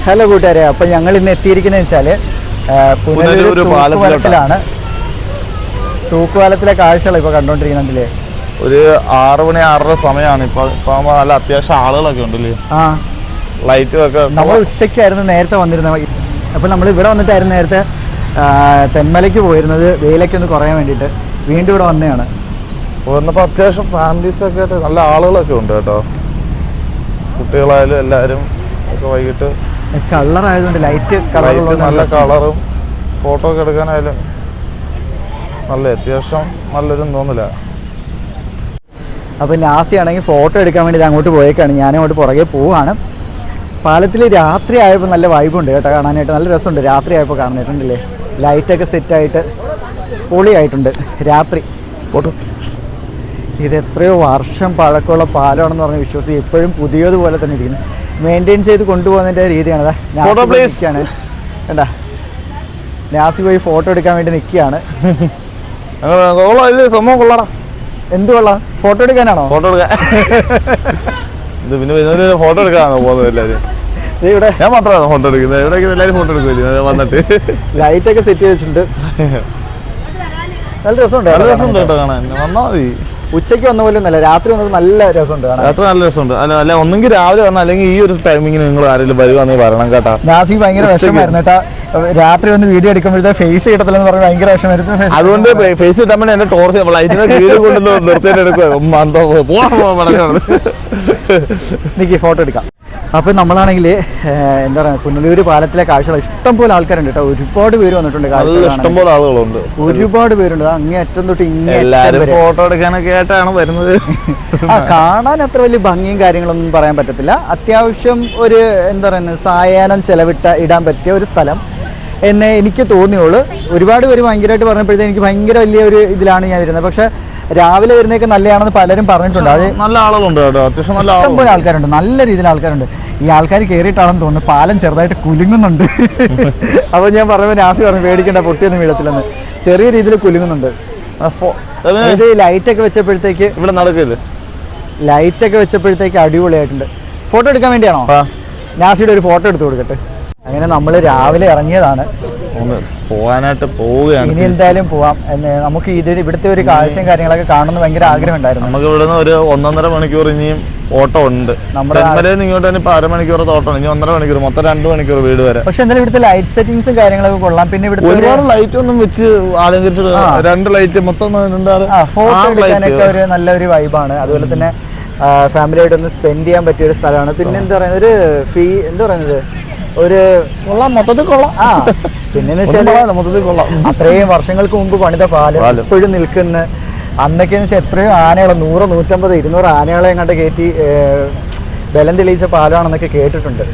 Hello കൂട്ടുകാരെ, അപ്പം ഞങ്ങൾ ഇന്ന് എത്തിയിരിക്കുന്നത് വെച്ചാൽ പുനലൂർ പാലത്തിലാണ്. തൂക്കുപാലത്തിലെ കാഴ്ചകൾ ഇപ്പോൾ കണ്ടുകൊണ്ടിരിക്കുന്നുണ്ടല്ലേ. ഒരു 6 മണി 6:30 സമയമാണ് ഇപ്പൊ നല്ല അത്യാവശ്യം ആളുകളൊക്കെ ഉണ്ടല്ലേ. ലൈറ്റും ഒക്കെ. നമ്മൾ ഉച്ചയ്ക്കായിരുന്നു നേരത്തെ വന്നിരുന്നത്. അപ്പോൾ നമ്മൾ ഇവിടെ വന്നിട്ടായിരുന്നു നേരത്തെ തെന്മലയ്ക്ക് പോയിരുന്നത്, വെയിലൊക്കെ ഒന്ന് കുറയാൻ വേണ്ടിയിട്ട്. വീണ്ടും ഇവിടെ വന്നതാണ്. വന്നപ്പോൾ അത്യാവശ്യം ഫാമിലീസൊക്കെ ആയിട്ട് നല്ല ആളുകളൊക്കെ ഉണ്ട് കേട്ടോ. കുട്ടികളായാലും എല്ലാവരും ഒക്കെ വൈകിട്ട് കളറായതുകൊണ്ട് ലൈറ്റ് നല്ല കളറും ഫോട്ടോ ഒക്കെ എടുക്കാനായാലും നല്ല അത്യാവശ്യം നല്ലൊരു തോന്നില്ല. അപ്പോൾ നാസി ആണെങ്കിൽ ഫോട്ടോ എടുക്കാൻ വേണ്ടി അങ്ങോട്ട് പോയേക്കാണ്. ഞാനങ്ങോട്ട് പുറകെ പോവാണ്. പാലത്തിൽ രാത്രി ആയപ്പോൾ നല്ല വൈബുണ്ട് കേട്ടോ, കാണാനായിട്ട് നല്ല രസമുണ്ട്. രാത്രി ആയപ്പോൾ കാണാനായിട്ടുണ്ടല്ലേ, ലൈറ്റൊക്കെ സെറ്റായിട്ട് പൊളിയായിട്ടുണ്ട് രാത്രി. ഫോട്ടോ ഇത് എത്രയോ വർഷം പഴക്കമുള്ള പാലമാണെന്ന് പറഞ്ഞ് വിശ്വസിച്ച് ഇപ്പോഴും പുതിയതുപോലെ തന്നെ ഇരിക്കുന്നു. മെയിൻറ്റെയിൻ ചെയ്ത് കൊണ്ടുപോകുന്നതിൻ്റെ രീതിയാണ്. കണ്ടാ, നാസി പോയി ഫോട്ടോ എടുക്കാൻ വേണ്ടി നിൽക്കുകയാണ്. സംഭവം കൊള്ളാടാ. എന്ത് കൊള്ളാം? ഫോട്ടോ എടുക്കാനാണോ? ഫോട്ടോ എടുക്കാൻ പിന്നെ ഫോട്ടോ എടുക്കാനാണോ പോകുന്നത് എല്ലാവരും? ഇവിടെ ഞാൻ മാത്രമാണ് ഫോട്ടോ എടുക്കുന്നത്. ഇവിടെ എല്ലാവരും ഫോട്ടോ എടുക്കില്ല വന്നിട്ട്. ലൈറ്റൊക്കെ സെറ്റ് ചെയ്തിട്ടുണ്ട്. നല്ല രസമുണ്ട്. നല്ല രസമുണ്ട് കേട്ടോ കാണാൻ. വന്നാൽ മതി. ഉച്ചയ്ക്ക് വന്ന പോലെ ഒന്നല്ല, രാത്രി വന്നത് നല്ല രസമുണ്ട് കാണാൻ. രാത്രി നല്ല രസമുണ്ട്. അല്ല ഒന്നെങ്കിൽ രാവിലെ വരണം, അല്ലെങ്കിൽ ഈ ഒരു ടൈമിങ്ങിന് നിങ്ങൾ ആരെങ്കിലും വരുവാണെങ്കിൽ പറയണം കേട്ടോ. നാസി ഭയങ്കര വിഷമായിരുന്നു കേട്ടാ. രാത്രി വന്ന് വീഡിയോ എടുക്കുമ്പോഴത്തെ ഫേസ് കിട്ടത്തില്ലെന്ന് പറഞ്ഞ് ഭയങ്കര വിഷമായിരുന്നു. അതുകൊണ്ട് ഫേസ് കിട്ടാൻ വേണ്ടി എന്റെ ടോർച്ച് ലൈറ്റിനെ വീഡിയോ കൊണ്ടു നിർത്തിയിട്ട് എടുക്കുക. എനിക്ക് ഫോട്ടോ എടുക്കാം. അപ്പോൾ നമ്മളാണെങ്കിൽ എന്താ പറയുക, പുനലൂർ പാലത്തിലെ കാഴ്ചകൾ ഇഷ്ടം പോലെ ആൾക്കാരുണ്ട് കേട്ടോ. ഒരുപാട് പേര് വന്നിട്ടുണ്ട്. ഇഷ്ടംപോലെ ആളുകളുണ്ട്, ഒരുപാട് പേരുണ്ട്. അങ്ങേ അറ്റം തൊട്ട് എല്ലാവരും ഫോട്ടോ എടുക്കാനൊക്കെ ആയിട്ടാണ് വരുന്നത്. കാണാൻ അത്ര വലിയ ഭംഗിയും കാര്യങ്ങളൊന്നും പറയാൻ പറ്റത്തില്ല. അത്യാവശ്യം ഒരു എന്താ പറയുന്നത്, സായാഹ്നം ഇടാൻ പറ്റിയ ഒരു സ്ഥലം എന്നേ എനിക്ക് തോന്നിയുള്ളൂ. ഒരുപാട് പേര് ഭയങ്കരമായിട്ട് പറഞ്ഞപ്പോഴത്തേക്ക് എനിക്ക് ഭയങ്കര വലിയ ഒരു ഇതിലാണ് ഞാൻ വരുന്നത്. പക്ഷെ രാവിലെ വരുന്നതൊക്കെ നല്ലതാണെന്ന് പലരും പറഞ്ഞിട്ടുണ്ട്. അത് നല്ല ആളുകളുണ്ട് കേട്ടോ, അത്യാവശ്യം നല്ല പോലെ ആൾക്കാരുണ്ട്, നല്ല രീതിയിൽ ആൾക്കാരുണ്ട്. ഈ ആൾക്കാർ കയറിയിട്ടാണെന്ന് തോന്നുന്നു പാലം ചെറുതായിട്ട് കുലുങ്ങുന്നുണ്ട്. അപ്പോൾ ഞാൻ പറയുമ്പോൾ നാസി പറഞ്ഞു പേടിക്കേണ്ട, പൊട്ടിയൊന്നും വീഴത്തില്ലെന്ന്. ചെറിയ രീതിയിൽ കുലുങ്ങുന്നുണ്ട്. ഇത് ലൈറ്റൊക്കെ വെച്ചപ്പോഴത്തേക്ക് ഇവിടെ നടക്കില്ല. ലൈറ്റൊക്കെ വെച്ചപ്പോഴത്തേക്ക് അടിപൊളിയായിട്ടുണ്ട്. ഫോട്ടോ എടുക്കാൻ വേണ്ടിയാണോ? നാസിയുടെ ഒരു ഫോട്ടോ എടുത്ത് കൊടുക്കട്ടെ. അങ്ങനെ നമ്മൾ രാവിലെ ഇറങ്ങിയതാണ്, പോകാനായിട്ട് പോവുകയാണ്. ഇനി എന്തായാലും പോവാം. നമുക്ക് ഇവിടുത്തെ ഒരു കാഴ്ചയും കാര്യങ്ങളൊക്കെ കാണുന്ന ഭയങ്കര ആഗ്രഹം ഉണ്ടായിരുന്നു. നമുക്ക് ഇവിടുന്ന് ഒരു 1.5 മണിക്കൂർ ഇനിയും ഓട്ടോ ഉണ്ട്. നമ്മുടെ ഇങ്ങോട്ട് തന്നെ ഇപ്പൊ 1/2 മണിക്കൂറത്തെ ഓട്ടോ, ഇനി 1.5 മണിക്കൂർ, മൊത്തം 2 മണിക്കൂർ വീട് വരെ. പക്ഷെ എന്തായാലും ഇവിടുത്തെ ലൈറ്റ് സെറ്റിംഗ്സും കാര്യങ്ങളൊക്കെ കൊള്ളാം. പിന്നെ ഇവിടുത്തെ ഒരുപാട് ലൈറ്റ് ഒന്നും വെച്ച് അലങ്കരിച്ചിട്ട് 2 ലൈറ്റ് മൊത്തം ഫോട്ടോ എടുക്കാനൊക്കെ ഒരു നല്ലൊരു വൈബാണ്. അതുപോലെ തന്നെ ഫാമിലി ആയിട്ടൊന്ന് സ്പെൻഡ് ചെയ്യാൻ പറ്റിയ ഒരു സ്ഥലമാണ്. പിന്നെ എന്താ പറയുന്നത്, ഒരു എന്താ പറയുന്നത്, ഒരു കൊള്ളാം, മൊത്തത്തിൽ കൊള്ളാം. പിന്നെ മൊത്തത്തിൽ കൊള്ളാം. അത്രയും വർഷങ്ങൾക്ക് മുമ്പ് പണിത പാലം ഇപ്പോഴും നിൽക്കുന്ന, അന്നൊക്കെ എത്രയോ ആനകളെ 100, 150, 200 ആനകളെ എങ്ങോട്ട് കയറ്റി ബലം തെളിയിച്ച പാലമാണെന്നൊക്കെ കേട്ടിട്ടുണ്ട്.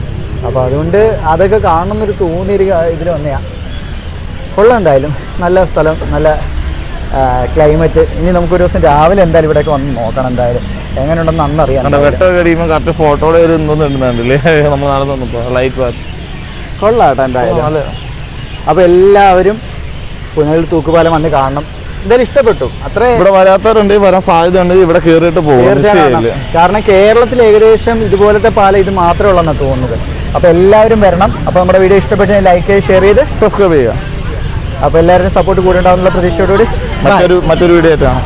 അപ്പോൾ അതുകൊണ്ട് അതൊക്കെ കാണണമെന്നൊരു തോന്നിയൊരു ഇതിൽ വന്നെയാ. കൊള്ളാം. എന്തായാലും നല്ല സ്ഥലം, നല്ല ക്ലൈമറ്റ്. ഇനി നമുക്കൊരു ദിവസം രാവിലെ എന്തായാലും ഇവിടെയൊക്കെ വന്ന് നോക്കണം. എന്തായാലും എങ്ങനെയുണ്ടെന്ന് അന്നറിയാം. കറക്റ്റ് ഫോട്ടോയുടെ ഒരു ഇടുന്നുണ്ടല്ലേ നമ്മൾ നടന്നു ലൈറ്റ് കൊള്ളാട്ടോ എന്തായാലും. അപ്പോൾ എല്ലാവരും പുനലൂർ തൂക്കുപാലം വന്ന് കാണണം. എന്തായാലും ഇഷ്ടപ്പെട്ടു. അത്ര ഇവിടെ വരാത്തവരുണ്ട്, വരാൻ സാധ്യത ഉണ്ട്. ഇവിടെ കയറിയിട്ട് പോകും. കാരണം കേരളത്തിൽ ഏകദേശം ഇതുപോലത്തെ പാലം ഇത് മാത്രമേ ഉള്ളെന്നാണ് തോന്നുന്നത്. അപ്പോൾ എല്ലാവരും വരണം. അപ്പോൾ നമ്മുടെ വീഡിയോ ഇഷ്ടപ്പെട്ട് ലൈക്ക് ചെയ്ത് ഷെയർ ചെയ്ത് സബ്സ്ക്രൈബ് ചെയ്യുക. അപ്പോൾ എല്ലാവരും സപ്പോർട്ട് കൂടെ ഉണ്ടാവുന്നുള്ള പ്രതീക്ഷയോടുകൂടി മറ്റൊരു വീഡിയോ ആയിട്ടാണ്.